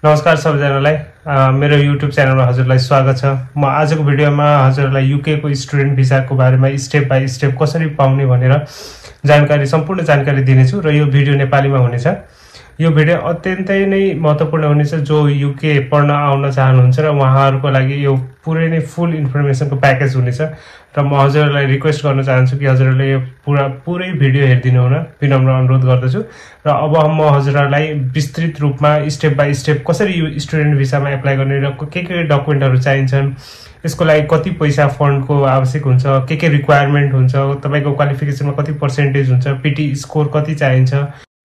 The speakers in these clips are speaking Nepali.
नमस्कार सबैजनालाई मेरो युट्युब च्यानलमा हजुरलाई स्वागत छ। म आजको भिडियोमा हजुरलाई युके को स्टुडेन्ट भिसाको बारेमा स्टेप बाइ स्टेप कसरी पाउने भनेर सम्पूर्ण जानकारी दिनेछु र यो भिडियो नेपालीमा हुनेछ। यो भिडियो अत्यन्तै नै महत्त्वपूर्ण हुनेछ। जो युके पढ्न आउन चाहनुहुन्छ र उहाँहरूको लागि यो पुरै नै फुल इन्फर्मेसनको प्याकेज हुनेछ र म हजुरहरूलाई रिक्वेस्ट गर्न चाहन्छु कि हजुरहरूले यो पुरै भिडियो हेरिदिनु हुन विनम्र अनुरोध गर्दछु। र अब म हजुरहरूलाई विस्तृत रूपमा स्टेप बाइ स्टेप कसरी यो स्टुडेन्ट भिसामा एप्लाई गर्ने र के डकुमेन्टहरू चाहिन्छन्, यसको लागि कति पैसा फन्डको आवश्यक हुन्छ, के रिक्वायरमेन्ट हुन्छ, तपाईको क्वालिफिकेसनमा कति पर्सेन्टेज हुन्छ, पिटी स्कोर कति चाहिन्छ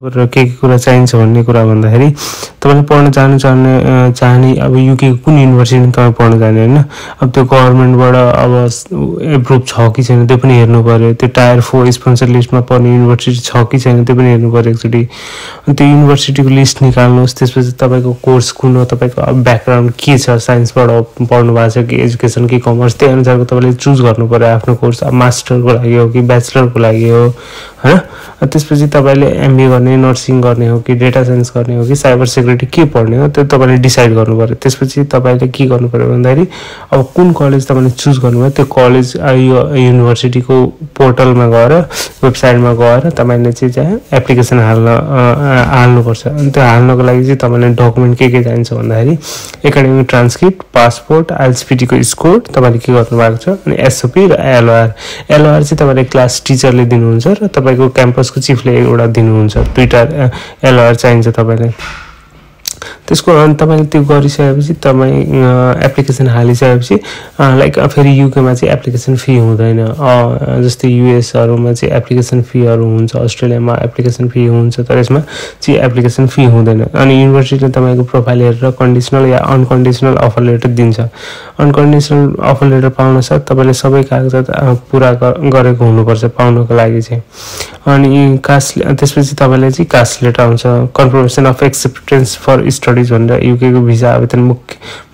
र के कुरा चाहिन्छ भन्ने कुरा भन्दाखेरि तपाईले पढ्न चाहने अब युके को कुन युनिभर्सिटीमा तपाईं पढ्न जाने हैन। अब त्यो गभर्नमेन्टबाट अब एप्रुभ छ कि छैन त्यो पनि हेर्नु पर्यो। त्यो टायर 4 स्पोन्सर लिस्टमा पर्ने युनिभर्सिटी छ कि छैन त्यो पनि हेर्नु पर्यो एकचोटी। अनि त्यो युनिभर्सिटीको लिस्ट निकाल्नुहोस्। त्यसपछि तपाईको कोर्स कुन हो, तपाईको ब्याकग्राउन्ड के छ, साइन्सबाट पढ्नु भएको छ कि एजुकेसन कि कमर्स, त्यही अनुसारको तपाईले चुज गर्नु पर्यो आफ्नो कोर्स। अब मास्टरको लागि हो कि ब्याचलरको लागि हो हैन। त्यसपछि तपाईले एमबी गर्ने, नर्सिङ गर्ने हो कि डेटा साइन्स गर्ने हो कि साइबर सेक्युरिटी के पढ्ने हो त्यो तपाईले डिसाइड गर्नु पर्यो। त्यसपछि तपाईले के गर्नु पर्यो भन्दाखेरि अब कुन कलेज तपाईले चुज गर्नुभयो त्यो कलेज युनिभर्सिटीको पोर्टलमा गएर वेबसाइटमा गएर तपाईले चाहिँ एप्लिकेसन हाल्नुपर्छ। अनि त्यो हाल्नको लागि चाहिँ तपाईले डकुमेन्ट के चाहिन्छ भन्दाखेरि एकाडेमिक ट्रान्सक्रिप्ट, पासपोर्ट, आइएलटीपी को स्कोर तपाईले के गर्नु भएको छ, अनि एसओपी र एलओआर चाहिँ तपाईले क्लास टिचरले दिनुहुन्छ र तपाईको क्याम्पसको चिफले एउटा दिनुहुन्छ। दुईटा एलओआर चाहिन्छ तपाईलाई। त्यसको अनि तपाईले त्यो गरिसकेपछि तपाई एप्लिकेसन हालिसकेपछि लाइक फेरि युकेमा चाहिँ एप्लिकेसन फी हुँदैन। जस्तै युएसहरुमा चाहिँ एप्लिकेसन फीहरु हुन्छ, अस्ट्रेलियामा एप्लिकेसन फी हुन्छ, तर यसमा चाहिँ एप्लिकेसन फी हुँदैन। अनि युनिभर्सिटीले तपाईको प्रोफाइल हेरेर कन्डिसनल या अनकन्डिसनल अफर लेटर दिन्छ। अनकन्डिसनल अफर लेटर पाउन साथ तपाईले सबै कागजात पूरा गरेको हुनुपर्छ पाउनको लागि चाहिँ। अनि त्यसपछि तपाईले चाहिँ कास्ट लेटर आउँछ, confirmation of acceptance for studies भनेर युके को भिसा आवेदन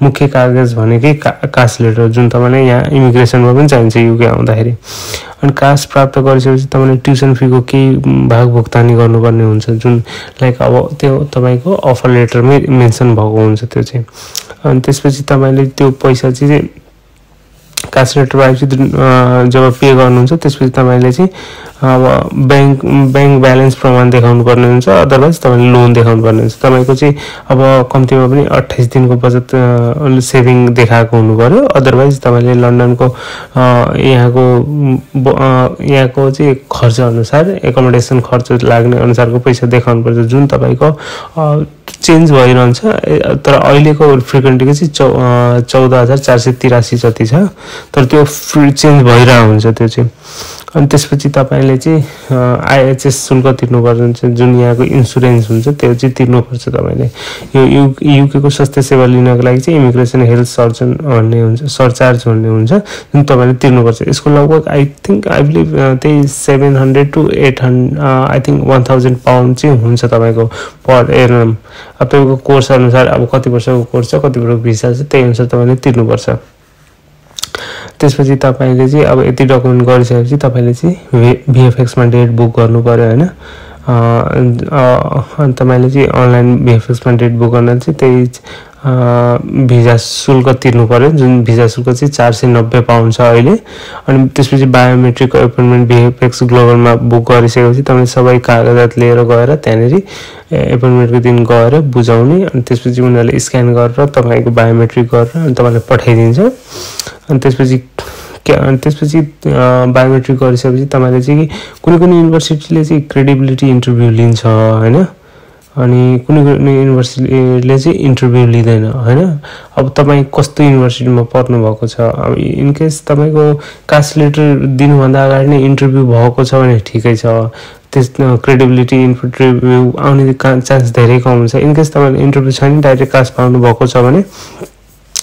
मुख्य कागज भनेकै कास्ट लेटर जुन तपाईलाई यहाँ इमिग्रेसनमा पनि चाहिन्छ युके आउँदाखेरि। अनि कास्ट प्राप्त गरिसकेपछि तपाईले ट्युसन फीको केही भाग भुक्तानी गर्नुपर्ने हुन्छ जुन लाइक अब त्यो तपाईको अफर लेटरमै मेन्सन भएको हुन्छ त्यो चाहिँ। अनि त्यसपछि तपाईले त्यो पैसा चाहिँ कास्ट लेटर पाएपछि जब पे गर्नुहुन्छ त्यसपछि तपाईले चाहिँ अब बैंक ब्यालेन्स प्रमाण देखाउनु पर्ने हुन्छ, अदरवाइज तपाईले लोन देखाउनु पर्ने हुन्छ। तपाईको चाहिँ अब कम्तीमा पनि 28 दिनको बचत सेभिङ देखाएको हुनु पर्यो, अदरवाइज तपाईले लन्डनको यहाँको चाहिँ खर्च अनुसार एकोमोडेसन खर्च लाग्ने अनुसारको पैसा देखाउनु पर्छ जुन तपाईको चेन्ज भइरहन्छ। तर अहिलेको फ्रिक्वेन्टली चाहिँ 14,483 जति छ, तर त्यो चेन्ज भइरहेको हुन्छ त्यो चाहिँ। अनि त्यसपछि तपाईले चाहिँ आईएचएस शुल्क तिर्नुपर्छ जुन यहाँको इन्स्योरेन्स हुन्छ त्यो चाहिँ तिर्नुपर्छ तपाईले। यो युके को स्वास्थ्य सेवा लिनको लागि चाहिँ इमिग्रेसन हेल्थ सर्जन भन्ने हुन्छ, सरचार्ज भन्ने हुन्छ जुन तपाईले तिर्नुपर्छ। यसको लगभग आई बिलिभ त्यही 700 to 800 आई थिंक 1000 पाउन्ड चाहिँ हुन्छ तपाईको पर एनम। अब तपाईको कोर्स अनुसार अब कति वर्षको कोर्स छ, कति वर्षको भिसा छ त्यही अनुसार तपाईले तिर्नुपर्छ। त्यसपछि तपाईले चाहिँ अब यति डकुमेन्ट गरिसकेपछि तपाईले चाहिँ भिएफएक्स मा डेट बुक गर्नु पर्यो हैन। अनि तपाईले चाहिँ अनलाइन भिएफएक्स मा डेट बुक गर्न चाहिँ त्यही भिजा शुल्क तिर्नु पर्यो जुन भिजा शुल्क चाहिँ 490 पाउन्ड छ अहिले। अनि त्यसपछि बायोमेट्रिक एपोइन्टमेन्ट भिएफएक्स ग्लोबलमा बुक गरिसकेपछि तपाईले सबै कागजात लिएर गएर त्यहाँनेरि एपोइन्टमेन्टको दिन गएर बुझाउने। अनि त्यसपछि उनीहरुले स्क्यान गरेर तपाईको बायोमेट्रिक गरेर अनि तपाईलाई पठाइदिन्छ। अनि त्यसपछि बायोमेट्रिक गरिसकेपछि तपाईले चाहिँ कुनै युनिभर्सिटीले चाहिँ क्रेडिबिलिटी इन्टरभ्यु लिन्छ हैन, अनि कुनै युनिभर्सिटीले चाहिँ इन्टरभ्यु लिदैन हैन। अब तपाई कस्तो युनिभर्सिटीमा पढ्नु भएको छ, अब इन केस तपाईको कास्ट लेटर दिनुभन्दा अगाडि नै इन्टरभ्यु भएको छ भने ठिकै छ, त्यस क्रेडिबिलिटी इन्टरभ्यु आउने चान्स धेरै कम हुन्छ। इन केस तपाईले इन्टरभ्यु छैन डाइरेक्ट कास्ट पाउनु भएको छ भने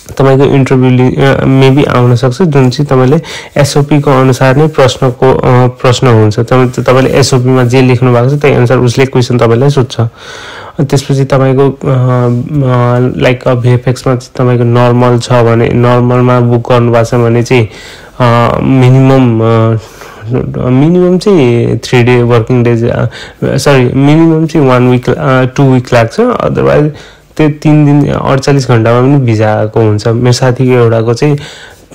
तपाईको इन्टरभ्यु मेबी आउन सक्छ जुन चाहिँ तपाईले एसओपी को अनुसार नै प्रश्न हुन्छ। तपाईले एसओपी मा जे लेख्नु भएको छ त्यही अनुसार उसले क्वेशन तपाईलाई सोध्छ। त्यसपछि तपाईको लाइक भिएफएक्स मा तपाईको नर्मल छ भने नर्मलमा बुक गर्नु भएको छ भने चाहिँ मिनिमम चाहिँ 3 डे वर्किङ डेज मिनिमम चाहिँ 1 वीक 2 वीक लाग्छ, अदरवाइज त्यो 3 दिन 48 घण्टामा पनि भिजा आएको हुन्छ। मेरो साथीको एउटाको चाहिँ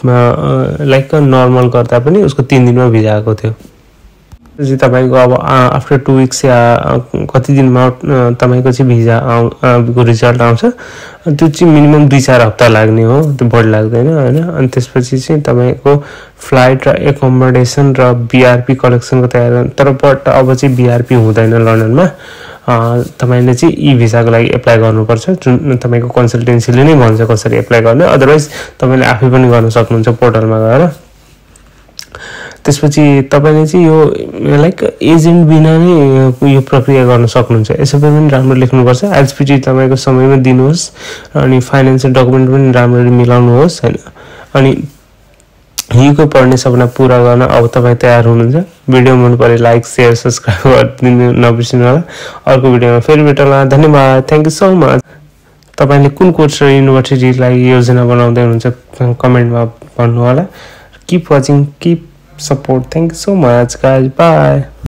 लाइक नर्मल गर्दा पनि उसको 3 दिनमा भिजा आएको थियो। चाहिँ तपाईको अब आफ्टर 2 वीक्स या कति दिनमा तपाईको चाहिँ भिजा को रिजल्ट आउँछ। त्यो चाहिँ मिनिमम 2-4 हप्ता लाग्ने हो, त्यो बढी लाग्दैन हैन। अनि त्यसपछि चाहिँ तपाईको फ्लाइट र एकोमोडेसन र बीआरपी कलेक्सनको तयारी, तर बट अब चाहिँ बीआरपी हुँदैन लन्डनमा। तपाईले चाहिँ ई भिसाको लागि एप्लाई गर्नुपर्छ, जुन तपाईको कन्सल्टेन्सीले नै भन्छ कसरी एप्लाई गर्ने। अदरवाइज तपाईले आफै पनि गर्न सक्नुहुन्छ पोर्टलमा गएर। त्यसपछि तपाईले चाहिँ यो लाइक एजेन्ट बिना नै यो प्रक्रिया गर्न सक्नुहुन्छ। एसएपी पनि राम्रो लेख्नुपर्छ, एलएसपीटी तपाईको समयमा दिनुहोस्, अनि फाइनान्शियल डकुमेन्ट पनि राम्ररी मिलाउनुहोस् हैन। अनि युके पढ्ने सपना पूरा गर्न अब तपाई तयार हुनुहुन्छ। भिडियो मन परे लाइक शेयर सब्स्क्राइब गरिदिनु नबिर्सिनु होला। अर्को भिडियोमा फेरि भेटौँला। धन्यवाद, थ्यांक यू सो मच। तपाईले कुन कोर्स र युनिभर्सिटीलाई योजना बनाउँदै हुनुहुन्छ कमेन्टमा भन्नु होला। Keep watching, keep support. Thank you so much guys. Bye.